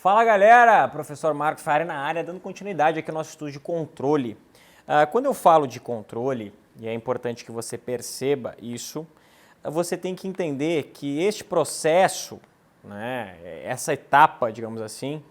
Fala galera, professor Marcos Faria na área, dando continuidade aqui ao nosso estudo de controle. Quando eu falo de controle, e é importante que você perceba isso, você tem que entender que este processo, né, essa etapa, digamos assim,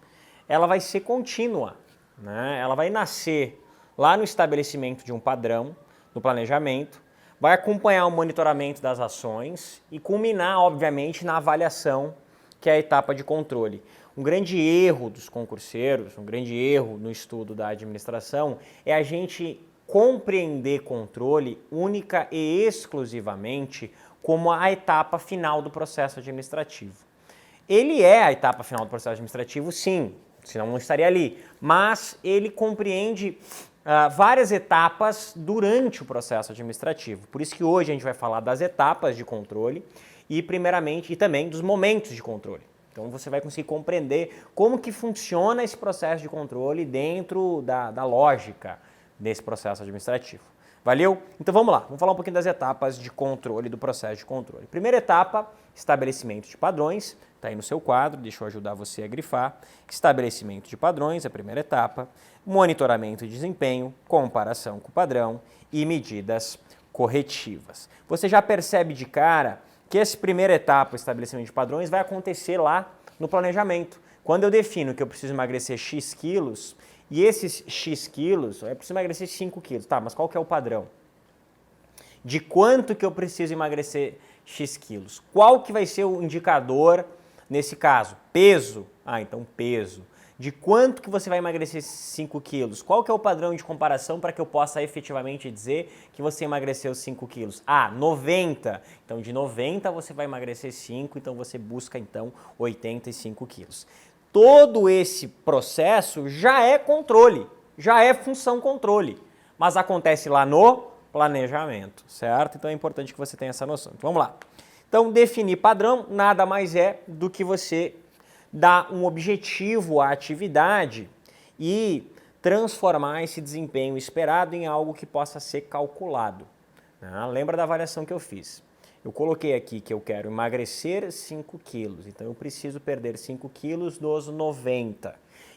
ela vai ser contínua, né? Ela vai nascer lá no estabelecimento de um padrão, no planejamento, vai acompanhar o monitoramento das ações e culminar, obviamente, na avaliação, que é a etapa de controle. Um grande erro dos concurseiros, um grande erro no estudo da administração é a gente compreender controle única e exclusivamente como a etapa final do processo administrativo. Ele é a etapa final do processo administrativo, sim, senão não estaria ali, mas ele compreende várias etapas durante o processo administrativo. Por isso que hoje a gente vai falar das etapas de controle e primeiramente e também dos momentos de controle. Então você vai conseguir compreender como que funciona esse processo de controle dentro da lógica desse processo administrativo. Valeu? Então vamos lá, vamos falar um pouquinho das etapas de controle, do processo de controle. Primeira etapa, estabelecimento de padrões, está aí no seu quadro, deixa eu ajudar você a grifar. Estabelecimento de padrões, a primeira etapa, monitoramento de desempenho, comparação com o padrão e medidas corretivas. Você já percebe de cara que essa primeira etapa, o estabelecimento de padrões, vai acontecer lá no planejamento. Quando eu defino que eu preciso emagrecer X quilos, e esses X quilos, eu preciso emagrecer 5 quilos, tá, mas qual que é o padrão? De quanto que eu preciso emagrecer X quilos? Qual que vai ser o indicador nesse caso? Peso? Ah, então peso. De quanto que você vai emagrecer 5 quilos? Qual que é o padrão de comparação para que eu possa efetivamente dizer que você emagreceu 5 quilos? Ah, 90. Então, de 90 você vai emagrecer 5, então você busca, então, 85 quilos. Todo esse processo já é controle, já é função controle, mas acontece lá no planejamento, certo? Então, é importante que você tenha essa noção. Então, vamos lá. Então, definir padrão nada mais é do que você dar um objetivo à atividade e transformar esse desempenho esperado em algo que possa ser calculado. Lembra da avaliação que eu fiz? Eu coloquei aqui que eu quero emagrecer 5 quilos, então eu preciso perder 5 quilos dos 90.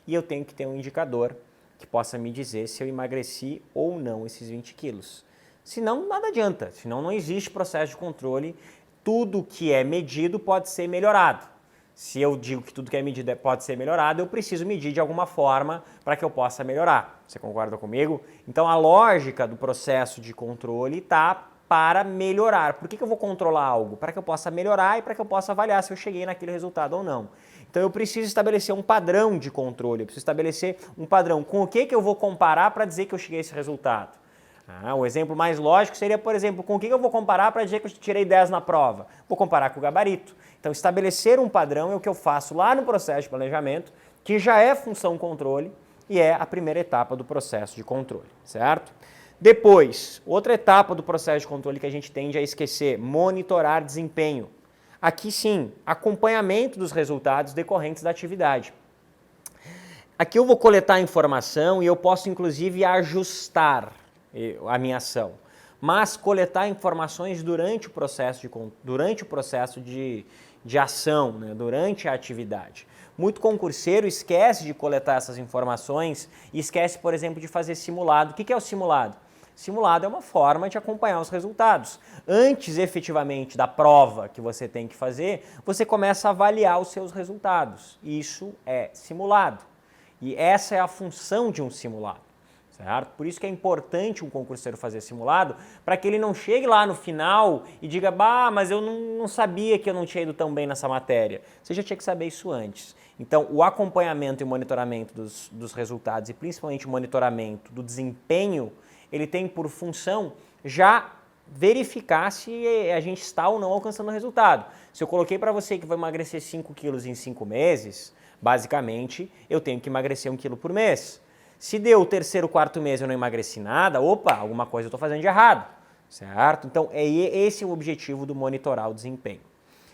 E eu tenho que ter um indicador que possa me dizer se eu emagreci ou não esses 20 quilos. Senão, nada adianta, senão não existe processo de controle, tudo que é medido pode ser melhorado. Se eu digo que tudo que é medido pode ser melhorado, eu preciso medir de alguma forma para que eu possa melhorar. Você concorda comigo? Então a lógica do processo de controle está para melhorar. Por que eu vou controlar algo? Para que eu possa melhorar e para que eu possa avaliar se eu cheguei naquele resultado ou não. Então eu preciso estabelecer um padrão de controle, eu preciso estabelecer um padrão com o que eu vou comparar para dizer que eu cheguei a esse resultado. O exemplo mais lógico seria, por exemplo, com o que eu vou comparar para dizer que eu tirei 10 na prova? Vou comparar com o gabarito. Então, estabelecer um padrão é o que eu faço lá no processo de planejamento, que já é função controle e é a primeira etapa do processo de controle, certo? Depois, outra etapa do processo de controle que a gente tende a esquecer, monitorar desempenho. Aqui sim, acompanhamento dos resultados decorrentes da atividade. Aqui eu vou coletar informação e eu posso inclusive ajustar a minha ação, mas coletar informações durante o processo de ação, né, durante a atividade. Muito concurseiro esquece de coletar essas informações e esquece, por exemplo, de fazer simulado. O que é o simulado? Simulado é uma forma de acompanhar os resultados. Antes, efetivamente, da prova que você tem que fazer, você começa a avaliar os seus resultados. Isso é simulado. E essa é a função de um simulado. Certo? Por isso que é importante um concurseiro fazer simulado, para que ele não chegue lá no final e diga, bah, mas eu não sabia que eu não tinha ido tão bem nessa matéria. Você já tinha que saber isso antes. Então, o acompanhamento e o monitoramento dos resultados e principalmente o monitoramento do desempenho, ele tem por função já verificar se a gente está ou não alcançando o resultado. Se eu coloquei para você que vai emagrecer 5 quilos em 5 meses, basicamente eu tenho que emagrecer 1 quilo por mês. Se deu o terceiro, quarto mês e eu não emagreci nada, opa, alguma coisa eu estou fazendo de errado, certo? Então, esse é o objetivo do monitorar o desempenho.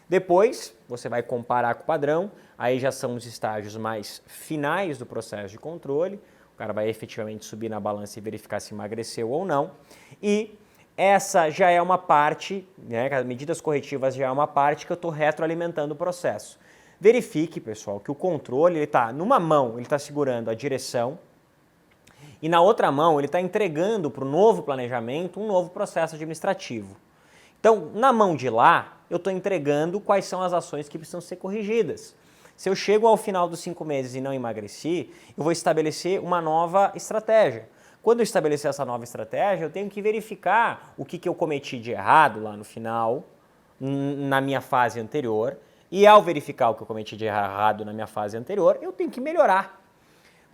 Depois, você vai comparar com o padrão, aí já são os estágios mais finais do processo de controle, o cara vai efetivamente subir na balança e verificar se emagreceu ou não, e essa já é uma parte, né, as medidas corretivas já é uma parte que eu estou retroalimentando o processo. Verifique, pessoal, que o controle ele está numa mão, ele está segurando a direção e na outra mão ele está entregando para o novo planejamento um novo processo administrativo. Então, na mão de lá, eu estou entregando quais são as ações que precisam ser corrigidas. Se eu chego ao final dos 5 meses e não emagreci, eu vou estabelecer uma nova estratégia. Quando eu estabelecer essa nova estratégia, eu tenho que verificar o que eu cometi de errado lá no final, na minha fase anterior, e ao verificar o que eu cometi de errado na minha fase anterior, eu tenho que melhorar.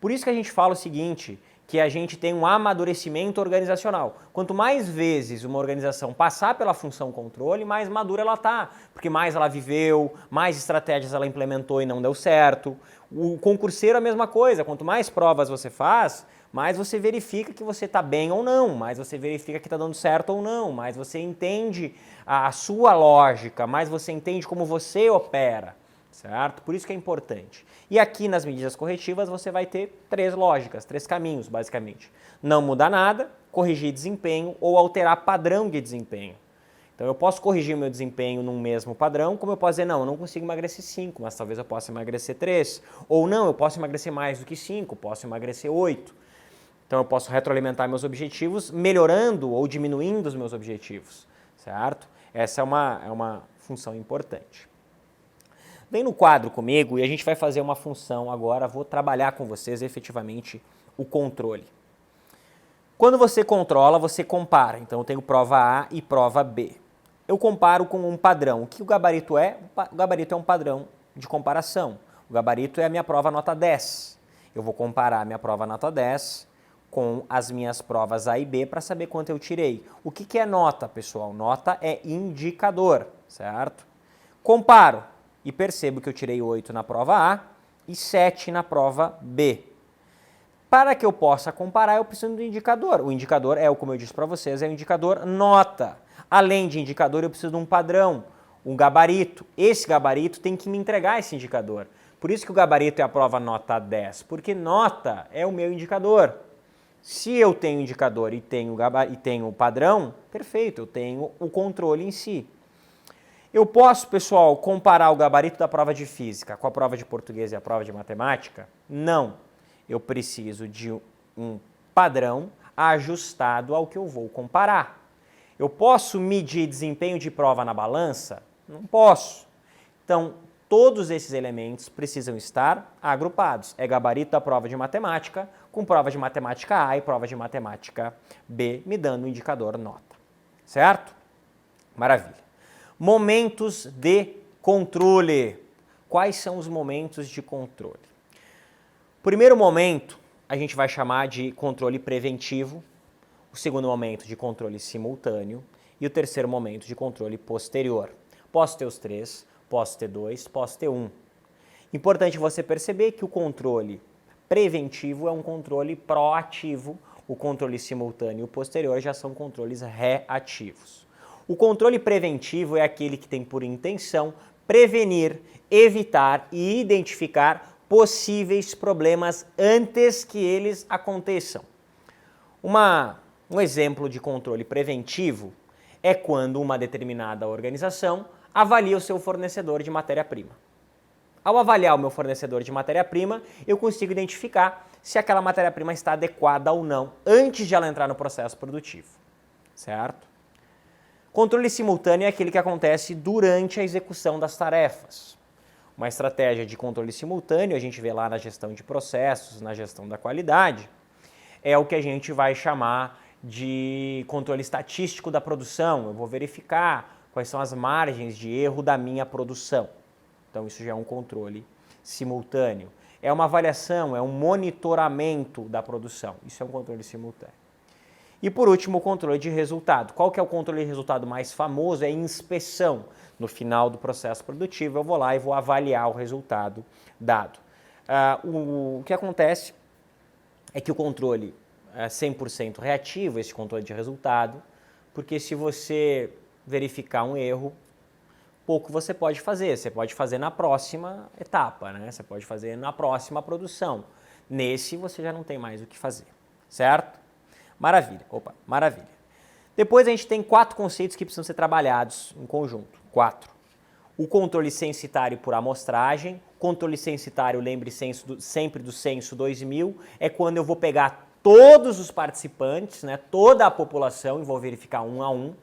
Por isso que a gente fala o seguinte, que a gente tem um amadurecimento organizacional. Quanto mais vezes uma organização passar pela função controle, mais madura ela está, porque mais ela viveu, mais estratégias ela implementou e não deu certo. O concurseiro é a mesma coisa, quanto mais provas você faz, mais você verifica que você está bem ou não, mais você verifica que está dando certo ou não, mais você entende a sua lógica, mais você entende como você opera. Certo? Por isso que é importante. E aqui nas medidas corretivas você vai ter 3 lógicas, 3 caminhos basicamente. Não mudar nada, corrigir desempenho ou alterar padrão de desempenho. Então eu posso corrigir o meu desempenho num mesmo padrão, como eu posso dizer, não, eu não consigo emagrecer 5, mas talvez eu possa emagrecer 3. Ou não, eu posso emagrecer mais do que 5, posso emagrecer 8. Então eu posso retroalimentar meus objetivos, melhorando ou diminuindo os meus objetivos. Certo? Essa é uma função importante. Vem no quadro comigo e a gente vai fazer uma função agora, vou trabalhar com vocês efetivamente o controle. Quando você controla, você compara. Então eu tenho prova A e prova B. Eu comparo com um padrão. O que o gabarito é? O gabarito é um padrão de comparação. O gabarito é a minha prova nota 10. Eu vou comparar a minha prova nota 10 com as minhas provas A e B para saber quanto eu tirei. O que é nota, pessoal? Nota é indicador, certo? Comparo e percebo que eu tirei 8 na prova A e 7 na prova B. Para que eu possa comparar, eu preciso do indicador. O indicador é, como eu disse para vocês, é o indicador nota. Além de indicador, eu preciso de um padrão, um gabarito. Esse gabarito tem que me entregar esse indicador. Por isso que o gabarito é a prova nota 10, porque nota é o meu indicador. Se eu tenho indicador e tenho o padrão, perfeito, eu tenho o controle em si. Eu posso, pessoal, comparar o gabarito da prova de física com a prova de português e a prova de matemática? Não. Eu preciso de um padrão ajustado ao que eu vou comparar. Eu posso medir desempenho de prova na balança? Não posso. Então, todos esses elementos precisam estar agrupados. É gabarito da prova de matemática com prova de matemática A e prova de matemática B, me dando o indicador nota. Certo? Maravilha. Momentos de controle. Quais são os momentos de controle? O primeiro momento a gente vai chamar de controle preventivo, o segundo momento de controle simultâneo e o terceiro momento de controle posterior. Posso ter os 3, posso ter 2, posso ter 1. Importante você perceber que o controle preventivo é um controle proativo, o controle simultâneo e o posterior já são controles reativos. O controle preventivo é aquele que tem por intenção prevenir, evitar e identificar possíveis problemas antes que eles aconteçam. Um exemplo de controle preventivo é quando uma determinada organização avalia o seu fornecedor de matéria-prima. Ao avaliar o meu fornecedor de matéria-prima, eu consigo identificar se aquela matéria-prima está adequada ou não antes de ela entrar no processo produtivo, certo? Controle simultâneo é aquele que acontece durante a execução das tarefas. Uma estratégia de controle simultâneo, a gente vê lá na gestão de processos, na gestão da qualidade, é o que a gente vai chamar de controle estatístico da produção. Eu vou verificar quais são as margens de erro da minha produção. Então isso já é um controle simultâneo. É uma avaliação, é um monitoramento da produção. Isso é um controle simultâneo. E por último, o controle de resultado. Qual que é o controle de resultado mais famoso? É a inspeção. No final do processo produtivo, eu vou lá e vou avaliar o resultado dado. O que acontece é que o controle é 100% reativo, esse controle de resultado, porque se você verificar um erro, pouco você pode fazer. Você pode fazer na próxima etapa, né? Você pode fazer na próxima produção. Nesse, você já não tem mais o que fazer, certo? Maravilha, maravilha. Depois a gente tem 4 conceitos que precisam ser trabalhados em conjunto. 4. O controle censitário por amostragem, controle censitário, lembre sempre do censo 2000, é quando eu vou pegar todos os participantes, né, toda a população, e vou verificar um a um.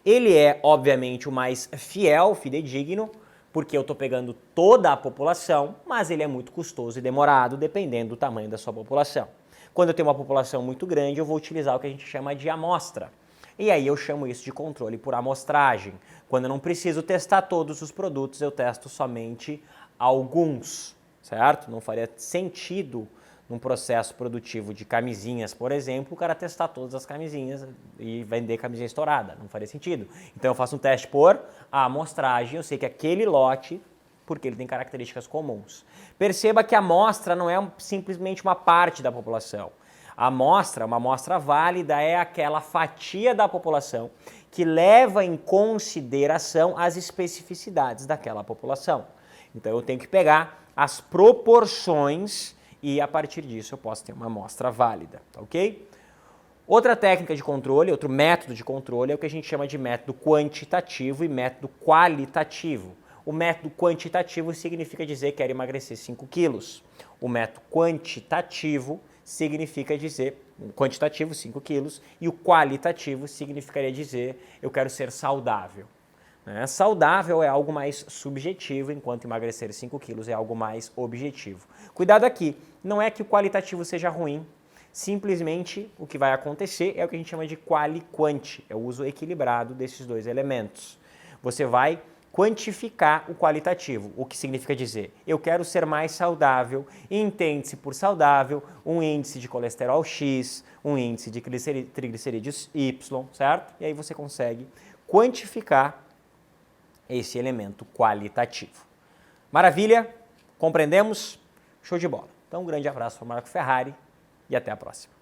Ele é, obviamente, o mais fiel, fidedigno, porque eu estou pegando toda a população, mas ele é muito custoso e demorado, dependendo do tamanho da sua população. Quando eu tenho uma população muito grande, eu vou utilizar o que a gente chama de amostra. E aí eu chamo isso de controle por amostragem. Quando eu não preciso testar todos os produtos, eu testo somente alguns, certo? Não faria sentido num processo produtivo de camisinhas, por exemplo, o cara testar todas as camisinhas e vender camisinha estourada. Não faria sentido. Então eu faço um teste por amostragem, eu sei que aquele lote, porque ele tem características comuns. Perceba que a amostra não é simplesmente uma parte da população. A amostra, uma amostra válida, é aquela fatia da população que leva em consideração as especificidades daquela população. Então eu tenho que pegar as proporções e a partir disso eu posso ter uma amostra válida, tá ok? Outra técnica de controle, outro método de controle é o que a gente chama de método quantitativo e método qualitativo. O método quantitativo significa dizer que quero emagrecer 5 quilos. O método quantitativo significa dizer, quantitativo, 5 quilos, e o qualitativo significaria dizer, eu quero ser saudável. Saudável é algo mais subjetivo, enquanto emagrecer 5 quilos é algo mais objetivo. Cuidado aqui, não é que o qualitativo seja ruim, simplesmente o que vai acontecer é o que a gente chama de quali-quanti, é o uso equilibrado desses dois elementos. Você vai quantificar o qualitativo, o que significa dizer, eu quero ser mais saudável, e entende-se por saudável um índice de colesterol X, um índice de triglicerídeos Y, certo? E aí você consegue quantificar esse elemento qualitativo. Maravilha? Compreendemos? Show de bola. Então um grande abraço para o Marco Ferrari e até a próxima.